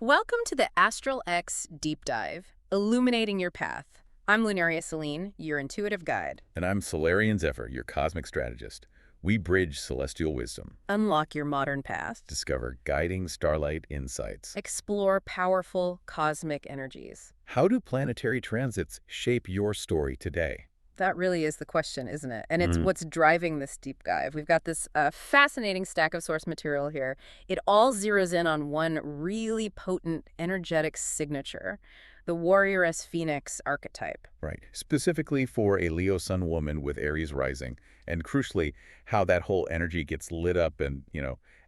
Welcome to the ASTRALX Deep Dive, illuminating your path. I'm Lunaria Celine, your intuitive guide. And I'm Solarian Zephyr, your Cosmic Strategist. We bridge celestial wisdom, Unlock your modern path. discover guiding starlight insights. Explore powerful cosmic energies. How do planetary transits shape your story today? That really is the question, isn't it? And it's what's driving this deep dive. We've got this fascinating stack of source material here. It all zeroes in on one really potent energetic signature, the Warrioress-Phoenix Archetype. Right. Specifically for a Leo Sun woman with Aries Rising, and crucially, how that whole energy gets lit up and,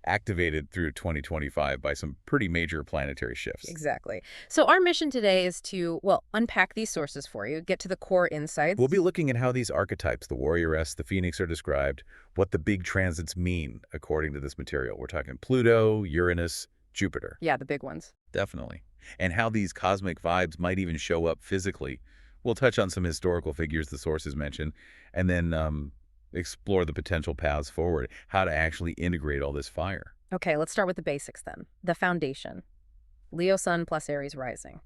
activated through 2025 by some pretty major planetary shifts. Exactly. So our mission today is to, well, unpack these sources for you, get to the core insights. We'll be looking at how these archetypes, the Warrioress, the Phoenix, are described, what the big transits mean according to this material. We're talking Pluto, Uranus, Jupiter. Yeah, the big ones. Definitely. And how these cosmic vibes might even show up physically. We'll touch on some historical figures the sources mention, and then explore the potential paths forward, how to actually integrate all this fire. Okay, let's start with the basics then. The foundation. Leo Sun plus Aries Rising.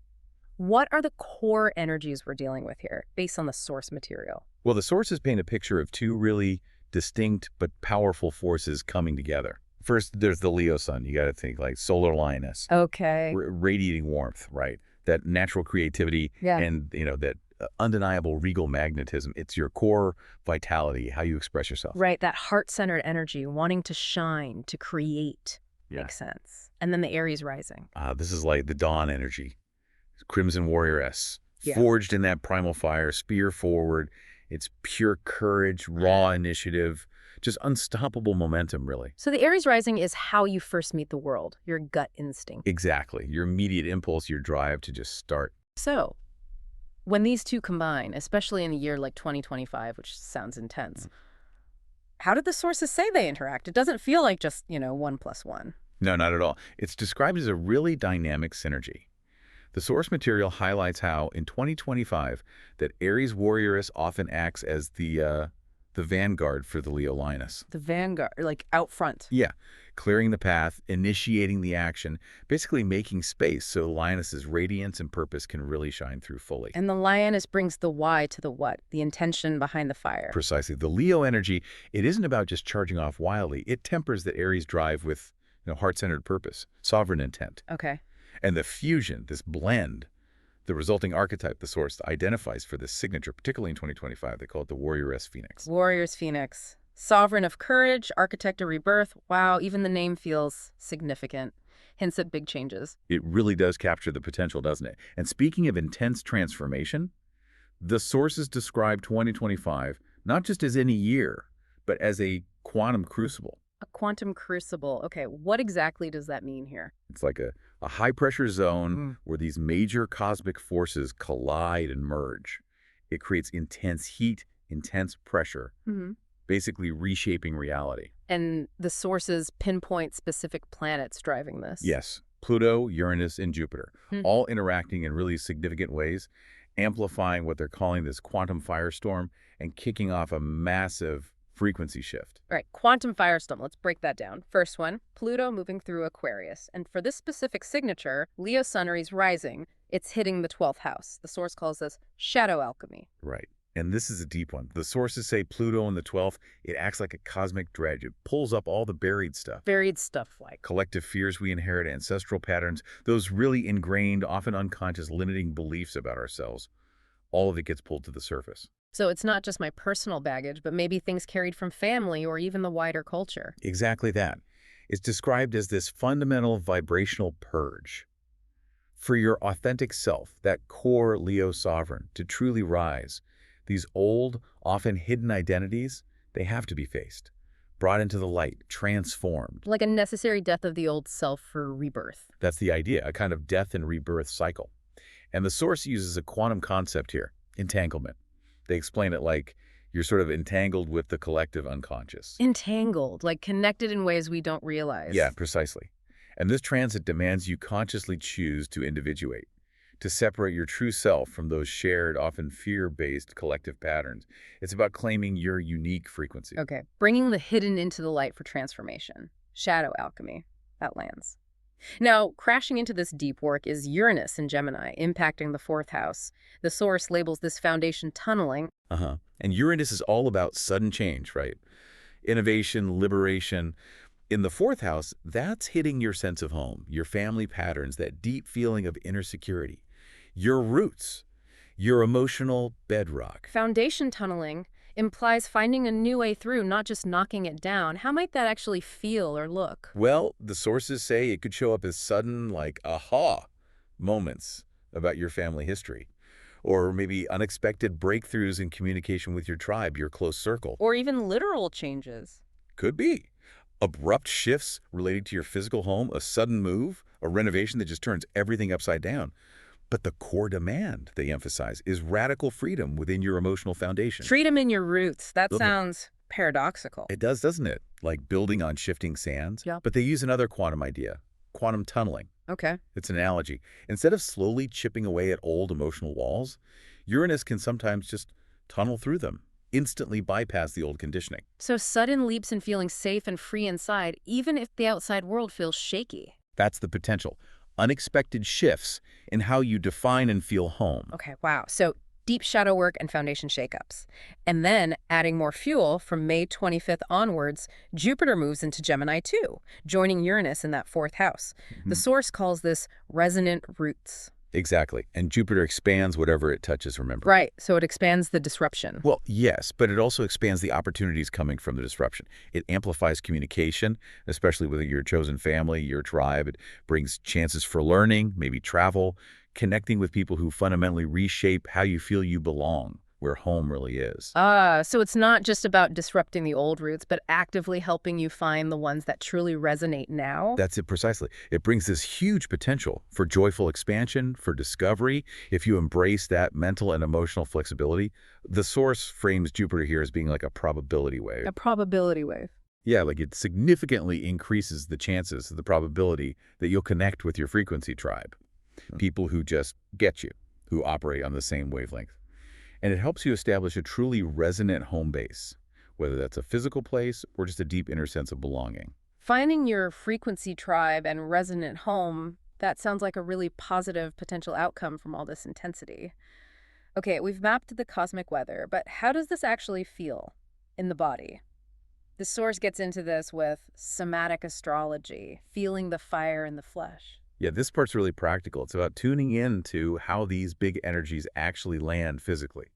What are the core energies we're dealing with here, based on the source material? Well, the sources paint a picture of two really distinct but powerful forces coming together. First, there's the Leo Sun. You got to think like solar lioness, Okay. radiating warmth, right? That natural creativity Yeah. and, that undeniable regal magnetism. It's your core vitality, how you express yourself. Right, that heart-centered energy, wanting to shine, to create. Yeah. Makes sense. And then the Aries Rising. This is like the dawn energy. Crimson Warrioress, Yeah. forged in that primal fire, spear forward. It's pure courage, raw initiative, just unstoppable momentum, really. So the Aries Rising is how you first meet the world, your gut instinct. Exactly. Your immediate impulse, your drive to just start. So, when these two combine, especially in a year like 2025, which sounds intense, how did the sources say they interact? It doesn't feel like just, 1 + 1. No, not at all. It's described as a really dynamic synergy. The source material highlights how, in 2025, that Aries Warrioress often acts as the vanguard for the Leo Lioness. The vanguard, like out front. Yeah, clearing the path, initiating the action, basically making space so Lioness's radiance and purpose can really shine through fully. And the lioness brings the why to the what, the intention behind the fire. Precisely. The Leo energy, it isn't about just charging off wildly. It tempers the Aries drive with heart-centered purpose, sovereign intent. Okay. And the fusion, this blend, the resulting archetype the source identifies for this signature, particularly in 2025, they call it the Warrioress-Phoenix. Warrioress-Phoenix. Sovereign of courage, architect of rebirth. Wow, even the name feels significant. Hints at big changes. It really does capture the potential, doesn't it? And speaking of intense transformation, the sources describe 2025 not just as any year, but as a quantum crucible. A quantum crucible. Okay, what exactly does that mean here? It's like a high-pressure zone where these major cosmic forces collide and merge. It creates intense heat, intense pressure, basically reshaping reality. And the sources pinpoint specific planets driving this. Yes, Pluto, Uranus, and Jupiter, all interacting in really significant ways, amplifying what they're calling this quantum firestorm and kicking off a massive frequency shift. All right, quantum firestorm. Let's break that down. First one, Pluto moving through Aquarius. And for this specific signature, Leo Sun Aries Rising, it's hitting the 12th house. The source calls this shadow alchemy. Right. And this is a deep one. The sources say Pluto in the 12th, it acts like a cosmic dredge. It pulls up all the buried stuff. Buried stuff like Collective fears we inherit, ancestral patterns, those really ingrained, often unconscious, limiting beliefs about ourselves. All of it gets pulled to the surface. So it's not just my personal baggage, but maybe things carried from family or even the wider culture. Exactly that. It's described as this fundamental vibrational purge. For your authentic self, that core Leo sovereign, to truly rise, these old, often hidden identities, they have to be faced, brought into the light, transformed. Like a necessary death of the old self for rebirth. That's the idea, a kind of death and rebirth cycle. And the source uses a quantum concept here, entanglement. They explain it like you're sort of entangled with the collective unconscious. Entangled, like connected in ways we don't realize. Yeah, precisely. And this transit demands you consciously choose to individuate, to separate your true self from those shared, often fear-based collective patterns. It's about claiming your unique frequency. Okay, bringing the hidden into the light for transformation. Shadow alchemy. That lands. Now, crashing into this deep work is Uranus in Gemini, impacting the fourth house. The source labels this foundation tunneling. Uh-huh. And Uranus is all about sudden change, right? Innovation, liberation. In the fourth house, that's hitting your sense of home, your family patterns, that deep feeling of inner security, your roots, your emotional bedrock. Foundation tunneling implies finding a new way through, not just knocking it down. How might that actually feel or look? Well, the sources say it could show up as sudden, like, aha moments about your family history, or maybe unexpected breakthroughs in communication with your tribe, your close circle. Or even literal changes. Could be. Abrupt shifts related to your physical home, a sudden move, a renovation that just turns everything upside down. But the core demand, they emphasize, is radical freedom within your emotional foundation. Freedom in your roots. That Doesn't it? sounds paradoxical. It does, doesn't it? Like building on shifting sands. Yeah. But they use another quantum idea, quantum tunneling. Okay. It's an analogy. Instead of slowly chipping away at old emotional walls, Uranus can sometimes just tunnel through them, instantly bypass the old conditioning. So sudden leaps in feeling safe and free inside, even if the outside world feels shaky. That's the potential. Unexpected shifts in how you define and feel home. Okay, wow. So deep shadow work and foundation shakeups. And then, adding more fuel, from May 25th onwards, Jupiter moves into Gemini too, joining Uranus in that fourth house. The source calls this resonant roots. Exactly. And Jupiter expands whatever it touches, remember? Right, so it expands the disruption. Well, yes, but it also expands the opportunities coming from the disruption. It amplifies communication, especially with your chosen family, your tribe. It brings chances for learning, maybe travel, connecting with people who fundamentally reshape how you feel you belong, where home really is. So it's not just about disrupting the old roots, but actively helping you find the ones that truly resonate now? That's it precisely. It brings this huge potential for joyful expansion, for discovery. If you embrace that mental and emotional flexibility, the source frames Jupiter here as being like a probability wave. A probability wave. Yeah, like it significantly increases the chances, the probability that you'll connect with your frequency tribe. People who just get you, who operate on the same wavelength. And it helps you establish a truly resonant home base, whether that's a physical place or just a deep inner sense of belonging. Finding your frequency tribe and resonant home, that sounds like a really positive potential outcome from all this intensity. Okay, we've mapped the cosmic weather, but how does this actually feel in the body? The source gets into this with somatic astrology, feeling the fire in the flesh. Yeah, this part's really practical. It's about tuning in to how these big energies actually land physically.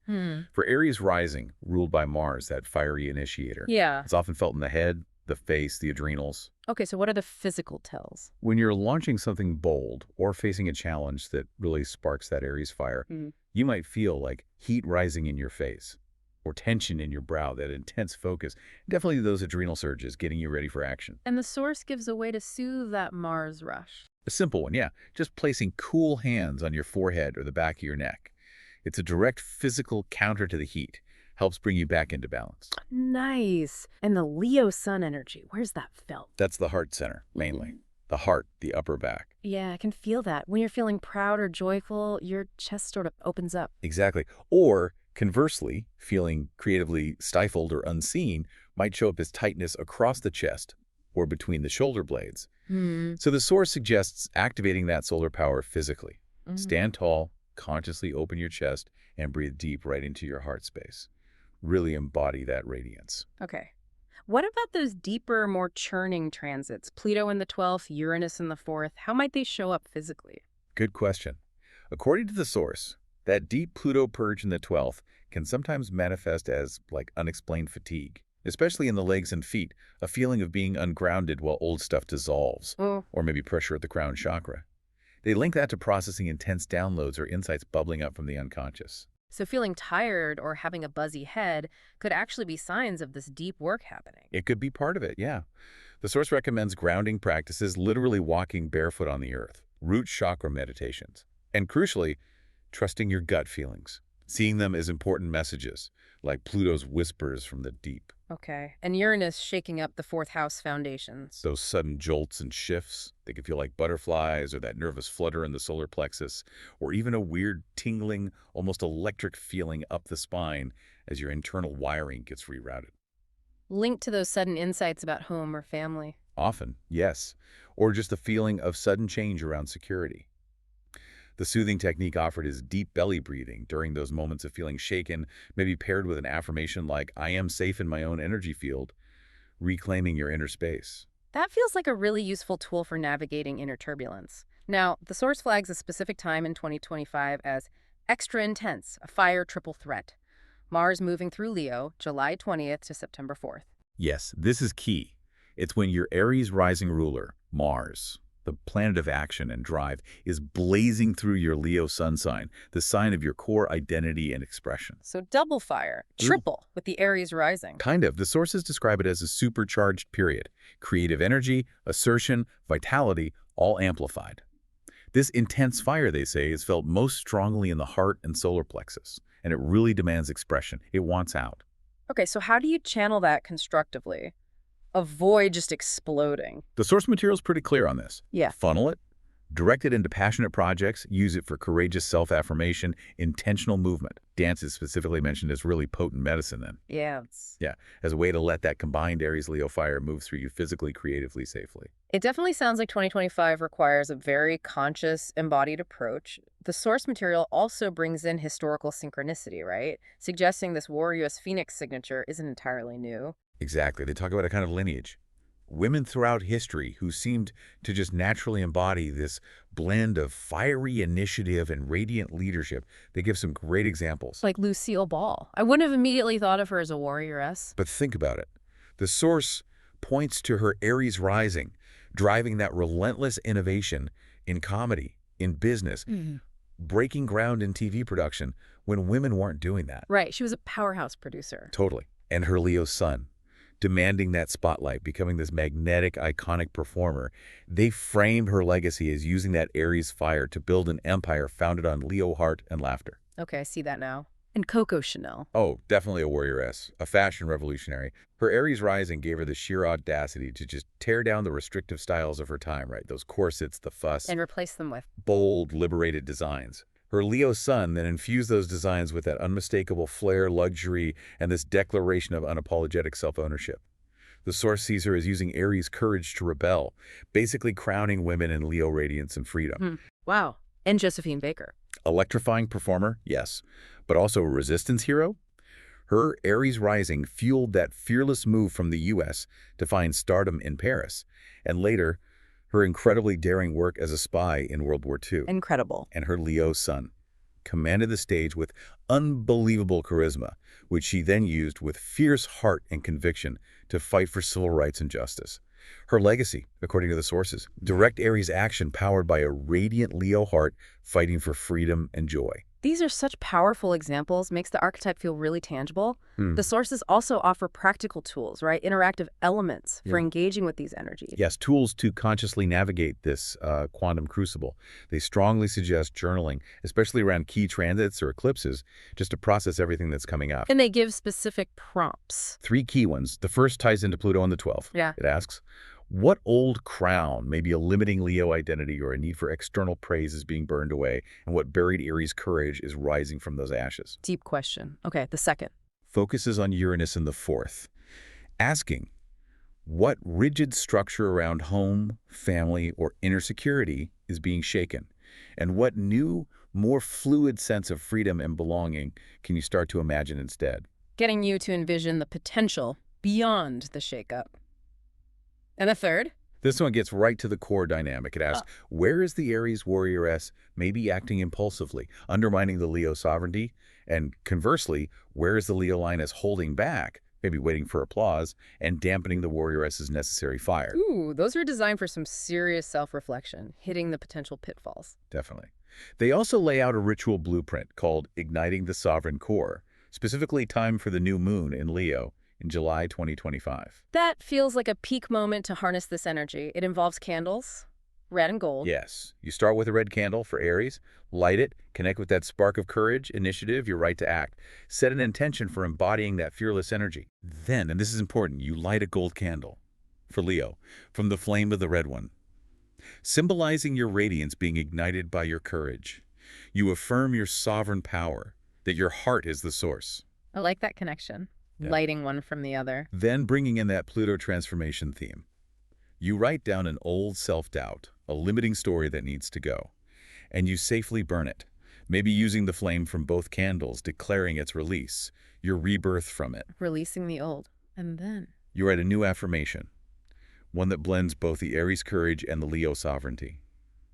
For Aries Rising, ruled by Mars, that fiery initiator, Yeah. it's often felt in the head, the face, the adrenals. Okay, so what are the physical tells? When you're launching something bold or facing a challenge that really sparks that Aries fire, you might feel like heat rising in your face or tension in your brow, that intense focus. Definitely those adrenal surges getting you ready for action. And the source gives a way to soothe that Mars rush. A simple one, yeah. Just placing cool hands on your forehead or the back of your neck. It's a direct physical counter to the heat. Helps bring you back into balance. Nice. And the Leo sun energy, where's that felt? That's the heart center, mainly. The heart, the upper back. Yeah, I can feel that. When you're feeling proud or joyful, your chest sort of opens up. Exactly. Or, conversely, feeling creatively stifled or unseen might show up as tightness across the chest or between the shoulder blades. So the source suggests activating that solar power physically. Stand tall, consciously open your chest, and breathe deep right into your heart space. Really embody that radiance. Okay. What about those deeper, more churning transits? Pluto in the 12th, Uranus in the 4th. How might they show up physically? Good question. According to the source, that deep Pluto purge in the 12th can sometimes manifest as like unexplained fatigue, especially in the legs and feet, a feeling of being ungrounded while old stuff dissolves, or maybe pressure at the crown chakra. They link that to processing intense downloads or insights bubbling up from the unconscious. So feeling tired or having a buzzy head could actually be signs of this deep work happening. It could be part of it, yeah. The source recommends grounding practices, literally walking barefoot on the earth, root chakra meditations, and crucially, trusting your gut feelings, seeing them as important messages, like Pluto's whispers from the deep. Okay. And Uranus shaking up the 4th house foundations. Those sudden jolts and shifts, they can feel like butterflies or that nervous flutter in the solar plexus, or even a weird tingling, almost electric feeling up the spine as your internal wiring gets rerouted. Linked to those sudden insights about home or family. Often, yes. Or just a feeling of sudden change around security. The soothing technique offered is deep belly breathing during those moments of feeling shaken, maybe paired with an affirmation like, I am safe in my own energy field, reclaiming your inner space. That feels like a really useful tool for navigating inner turbulence. Now, the source flags a specific time in 2025 as extra intense, a fire triple threat. Mars moving through Leo, July 20th to September 4th. Yes, this is key. It's when your Aries rising ruler, Mars, the planet of action and drive, is blazing through your Leo sun sign, the sign of your core identity and expression. So double fire, triple with the Aries rising. Kind of. The sources describe it as a supercharged period. Creative energy, assertion, vitality, all amplified. This intense fire, they say, is felt most strongly in the heart and solar plexus, and it really demands expression. It wants out. Okay, so how do you channel that constructively? Avoid just exploding. The source material is pretty clear on this. Yeah. Funnel it, direct it into passionate projects, use it for courageous self-affirmation, intentional movement. Dance is specifically mentioned as really potent medicine then. Yeah. Yeah, as a way to let that combined Aries-Leo fire move through you physically, creatively, safely. It definitely sounds like 2025 requires a very conscious, embodied approach. The source material also brings in historical synchronicity, right? Suggesting this Warrioress-Phoenix signature isn't entirely new. Exactly. They talk about a kind of lineage. Women throughout history who seemed to just naturally embody this blend of fiery initiative and radiant leadership. They give some great examples. Like Lucille Ball. I wouldn't have immediately thought of her as a warrioress. But think about it. The source points to her Aries rising, driving that relentless innovation in comedy, in business, breaking ground in TV production when women weren't doing that. Right. She was a powerhouse producer. Totally. And her Leo sun, demanding that spotlight, becoming this magnetic, iconic performer. They framed her legacy as using that Aries fire to build an empire founded on Leo heart and laughter. Okay, I see that now. And Coco Chanel. Oh, definitely a warrioress, a fashion revolutionary. Her Aries rising gave her the sheer audacity to just tear down the restrictive styles of her time, right? Those corsets, the fuss. And replace them with Bold, liberated designs. Her Leo sun then infused those designs with that unmistakable flair, luxury, and this declaration of unapologetic self-ownership. The source sees her as using Aries courage to rebel, basically crowning women in Leo radiance and freedom. Wow. And Josephine Baker. Electrifying performer, yes, but also a resistance hero. Her Aries rising fueled that fearless move from the U.S. to find stardom in Paris, and later, her incredibly daring work as a spy in World War II. Incredible. And her Leo sun commanded the stage with unbelievable charisma, which she then used with fierce heart and conviction to fight for civil rights and justice. Her legacy, according to the sources, direct Aries action powered by a radiant Leo heart fighting for freedom and joy. These are such powerful examples, makes the archetype feel really tangible. The sources also offer practical tools, right? Interactive elements for engaging with these energies. Yes, tools to consciously navigate this quantum crucible. They strongly suggest journaling, especially around key transits or eclipses, just to process everything that's coming up. And they give specific prompts. 3 key ones. The first ties into Pluto on the 12th. Yeah. It asks, what old crown, maybe a limiting Leo identity or a need for external praise, is being burned away, and what buried Aries courage is rising from those ashes? Deep question. Okay, the second. Focuses on Uranus in the 4th, asking, what rigid structure around home, family, or inner security is being shaken? And what new, more fluid sense of freedom and belonging can you start to imagine instead? Getting you to envision the potential beyond the shakeup. And the third? This one gets right to the core dynamic. It asks, where is the Aries warrioress maybe acting impulsively, undermining the Leo sovereignty? And conversely, where is the Leo lioness holding back, maybe waiting for applause, and dampening the warrioress's necessary fire? Ooh, those are designed for some serious self-reflection, hitting the potential pitfalls. Definitely. They also lay out a ritual blueprint called Igniting the Sovereign Core, specifically timed for the new moon in Leo in July 2025. That feels like a peak moment to harness this energy. It involves candles, red and gold. Yes. You start with a red candle for Aries, light it, connect with that spark of courage, initiative, your right to act. Set an intention for embodying that fearless energy. Then, and this is important, you light a gold candle for Leo from the flame of the red one, symbolizing your radiance being ignited by your courage. You affirm your sovereign power, that your heart is the source. I like that connection. Yeah. Lighting one from the other. Then bringing in that Pluto transformation theme. You write down an old self-doubt, a limiting story that needs to go, and you safely burn it, maybe using the flame from both candles, declaring its release, your rebirth from it. Releasing the old. And then? You write a new affirmation, one that blends both the Aries courage and the Leo sovereignty.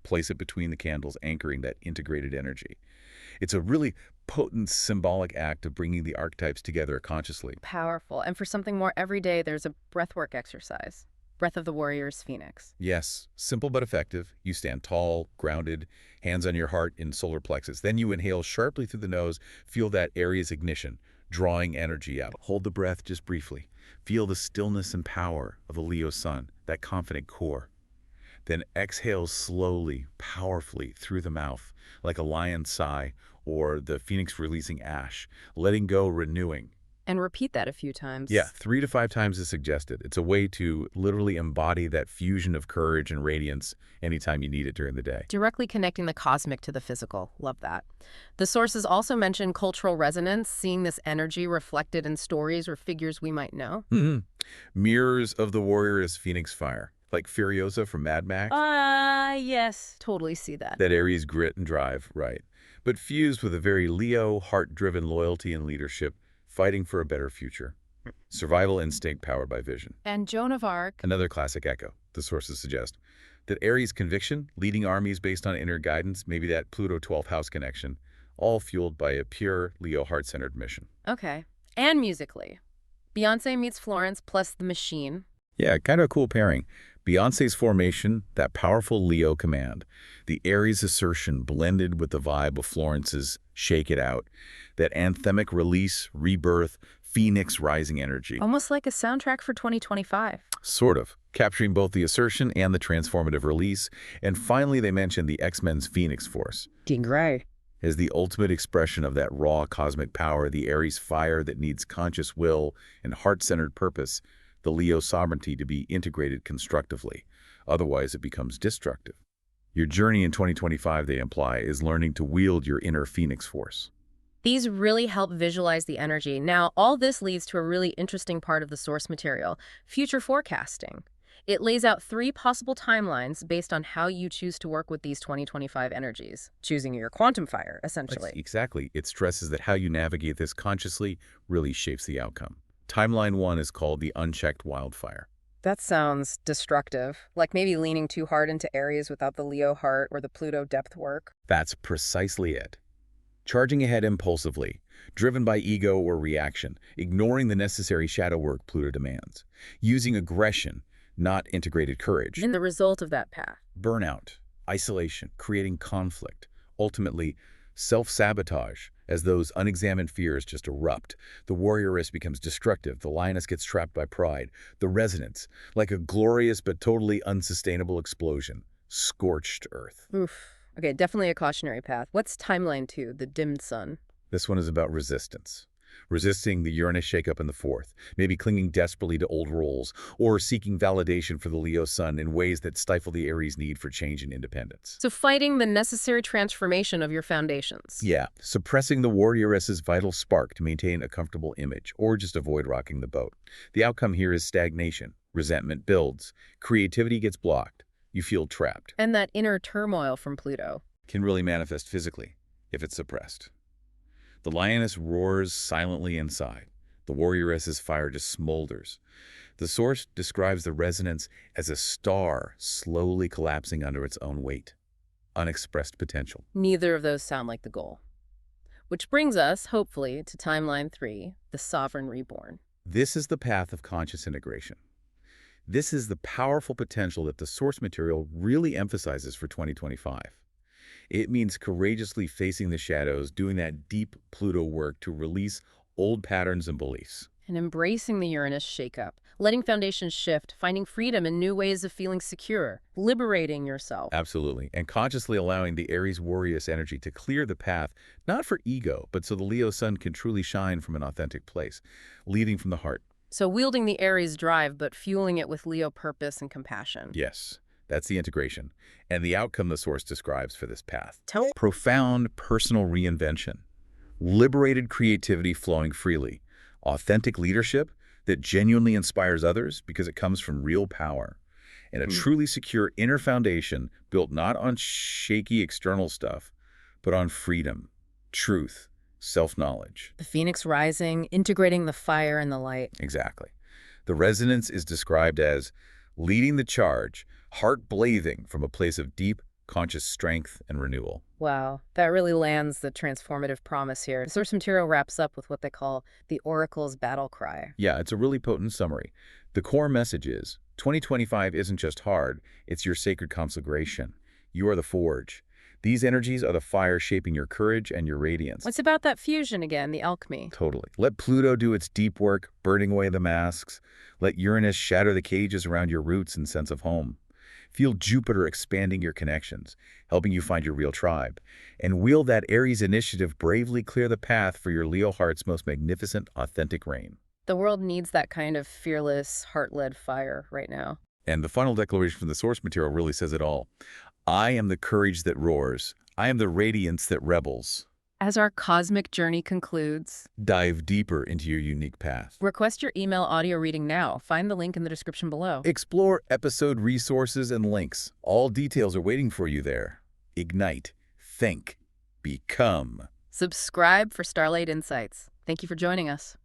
Place it between the candles, anchoring that integrated energy. It's a really potent symbolic act of bringing the archetypes together consciously. Powerful. And for something more everyday, there's a breathwork exercise. Breath of the Warrioress-Phoenix. Yes, simple but effective. You stand tall, grounded, hands on your heart in solar plexus. Then you inhale sharply through the nose, feel that Aries ignition, drawing energy out. Hold the breath just briefly. Feel the stillness and power of the Leo sun, that confident core. Then exhale slowly, powerfully through the mouth, like a lion's sigh or the phoenix releasing ash, letting go, renewing. And repeat that a few times. Yeah, 3 to 5 times is suggested. It's a way to literally embody that fusion of courage and radiance anytime you need it during the day. Directly connecting the cosmic to the physical. Love that. The sources also mention cultural resonance, seeing this energy reflected in stories or figures we might know. Mirrors of the Warrioress-Phoenix fire, like Furiosa from Mad Max. Yes. Totally see that. That Aries grit and drive, right. But fused with a very Leo, heart-driven loyalty and leadership, fighting for a better future. Survival instinct powered by vision. And Joan of Arc. Another classic echo, the sources suggest. That Aries conviction, leading armies based on inner guidance, maybe that Pluto 12th house connection, all fueled by a pure Leo heart-centered mission. Okay. And musically. Beyonce meets Florence plus The Machine. Yeah, kind of a cool pairing. Beyonce's formation, that powerful Leo command. The Aries assertion blended with the vibe of Florence's Shake It Out. That anthemic release, rebirth, Phoenix rising energy. Almost like a soundtrack for 2025. Sort of. Capturing both the assertion and the transformative release. And finally, they mentioned the X-Men's Phoenix Force. Jean Grey. As the ultimate expression of that raw cosmic power, the Aries fire that needs conscious will and heart-centered purpose, the Leo sovereignty to be integrated constructively. Otherwise, it becomes destructive. Your journey in 2025, they imply, is learning to wield your inner Phoenix force. These really help visualize the energy. Now, all this leads to a really interesting part of the source material, future forecasting. It lays out 3 possible timelines based on how you choose to work with these 2025 energies, choosing your quantum fire, essentially. Exactly. It stresses that how you navigate this consciously really shapes the outcome. Timeline 1 is called the unchecked wildfire. That sounds destructive, like maybe leaning too hard into Aries without the Leo heart or the Pluto depth work. That's precisely it. Charging ahead impulsively, driven by ego or reaction, ignoring the necessary shadow work Pluto demands, using aggression, not integrated courage. And the result of that path? Burnout, isolation, creating conflict, ultimately self-sabotage. As those unexamined fears just erupt, the warrioress becomes destructive, the lioness gets trapped by pride, the resonance, like a glorious but totally unsustainable explosion, scorched earth. Oof. Okay, definitely a cautionary path. What's timeline 2, the dimmed sun? This one is about resistance. Resisting the Uranus shakeup in the 4th, maybe clinging desperately to old roles, or seeking validation for the Leo sun in ways that stifle the Aries need for change and independence. So fighting the necessary transformation of your foundations. Yeah, suppressing the warrioress's vital spark to maintain a comfortable image, or just avoid rocking the boat. The outcome here is stagnation. Resentment builds. Creativity gets blocked. You feel trapped. And that inner turmoil from Pluto can really manifest physically if it's suppressed. The lioness roars silently inside. The warrioress's fire just smolders. The source describes the resonance as a star slowly collapsing under its own weight. Unexpressed potential. Neither of those sound like the goal. Which brings us, hopefully, to timeline 3, the sovereign reborn. This is the path of conscious integration. This is the powerful potential that the source material really emphasizes for 2025. It means courageously facing the shadows, doing that deep Pluto work to release old patterns and beliefs. And embracing the Uranus shakeup, letting foundations shift, finding freedom in new ways of feeling secure, liberating yourself. Absolutely. And consciously allowing the Aries warrioress energy to clear the path, not for ego, but so the Leo sun can truly shine from an authentic place, leading from the heart. So wielding the Aries drive, but fueling it with Leo purpose and compassion. Yes. That's the integration, and the outcome the source describes for this path. Tell profound personal reinvention, liberated creativity flowing freely, authentic leadership that genuinely inspires others because it comes from real power, and a truly secure inner foundation built not on shaky external stuff, but on freedom, truth, self-knowledge. The Phoenix Rising, integrating the fire and the light. Exactly. The resonance is described as leading the charge, heart blazing from a place of deep, conscious strength and renewal. Wow, that really lands the transformative promise here. The source material wraps up with what they call the Oracle's battle cry. Yeah, it's a really potent summary. The core message is, 2025 isn't just hard, it's your sacred conflagration. You are the forge. These energies are the fire shaping your courage and your radiance. What's about that fusion again, the alchemy? Totally. Let Pluto do its deep work, burning away the masks. Let Uranus shatter the cages around your roots and sense of home. Feel Jupiter expanding your connections, helping you find your real tribe. And will that Aries initiative bravely clear the path for your Leo heart's most magnificent, authentic reign. The world needs that kind of fearless, heart-led fire right now. And the final declaration from the source material really says it all. I am the courage that roars. I am the radiance that rebels. As our cosmic journey concludes, Dive deeper into your unique path. request your email audio reading now. Find the link in the description below. Explore episode resources and links. All details are waiting for you there. Ignite, think, become. Subscribe for Starlight Insights. Thank you for joining us.